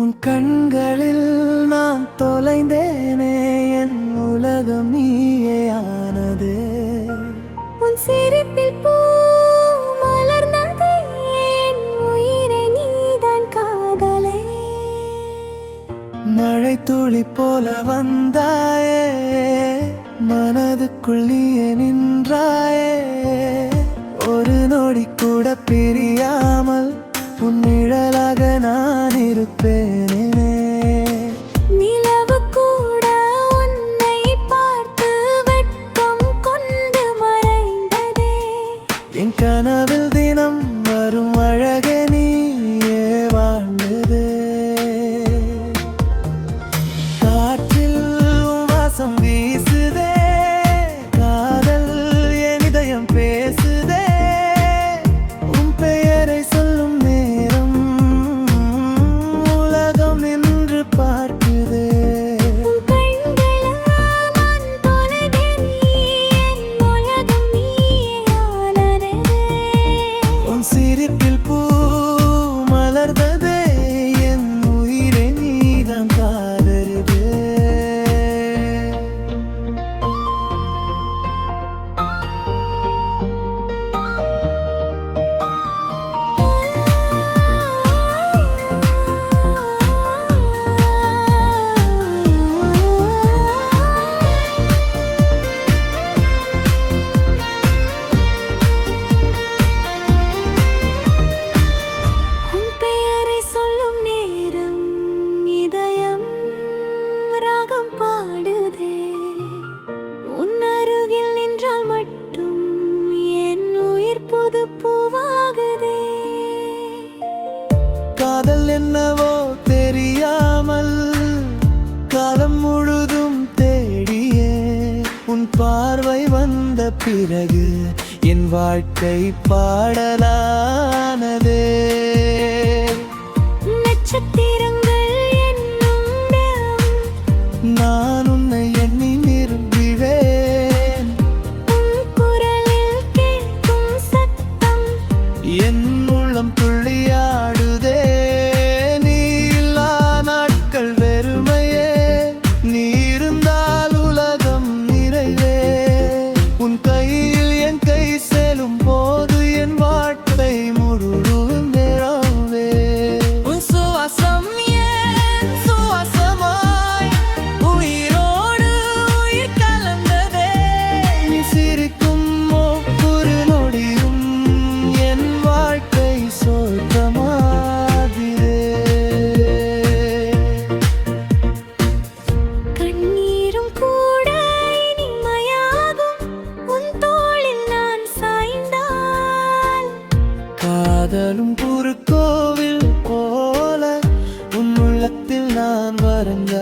உன் கண்களில் நான் தொலைந்தேனே, என் உலகம் நீயே ஆனது. உன் சிரிப்பில் பூ மலர்ந்ததே, என் உயிரை நீதான் காதலே. மழை துளி போல வந்தாயே, மனதுக்குள் நீயே நின்றாயே. ஒரு நொடி கூட பிரியாமல் உன் நிழலாக நான் இருப்பேனே. நிலவு கூட உன்னை பார்த்து வெட்கம் கொண்டு மறைந்ததே. என் கனவில் தினம் வரும் அழகே நீயே வாழ்ந்ததே. காற்றில் உன் வாசம் வீசுதே, காதல் என் இதயம் பேசுதே. உன் பெயரை சொல்லும் நேரம் உலகம் நின்று பார்க்குதே. உன் கண்களால் நான் தொலைந்தேன், என் உலகம் நீயே ஆனதே. உன் சிரிப்பில் பூ மலர்ந்ததே, என் உயிரை நீதான் காதலிதே. உன் பெயரை சொல்லும் நேரம் இதயம் ராகம் பாடுதே. உன் அருகில் நின்றால் மட்டும் என் உயிர் புது பூவாகுதே. காதல் என்னவோ தெரியாமல் காலம் முழுதும் தேடியே, உன் பார்வை வந்த பிறகு என் வாழ்க்கை பாடலானதே. நட்சத்திரங்கள் என்னும் நான் உன்னை எண்ணி நிறும்பிவேன். உன் குரலில் கேட்கும் சத்தம் என் உள்ளம் துள்ளியாடுதே. நீ இல்லா நாட்கள் வெறுமையே, நீ இருந்தால் உலகம் நிறைவே. உன் கையில் என் கை செல்லும் போது என் வாழ்க்கை முழுதும் நிறவே. உன் சுவாசம் என் சுவாசமாய் உயிரோடு உயிர் கலந்ததே. நீ சிரிக்கும் ஒவ்வொரு நொடியும் என் வாழ்க்கை சொர்க்கமாகிறே. கண்ணீரும் கூட இனிமையாகும் உன் தோளில் நான் சாய்ந்தால். காதலும் ஒரு கோவில் போல உன் உள்ளத்தில் நான் வரைந்த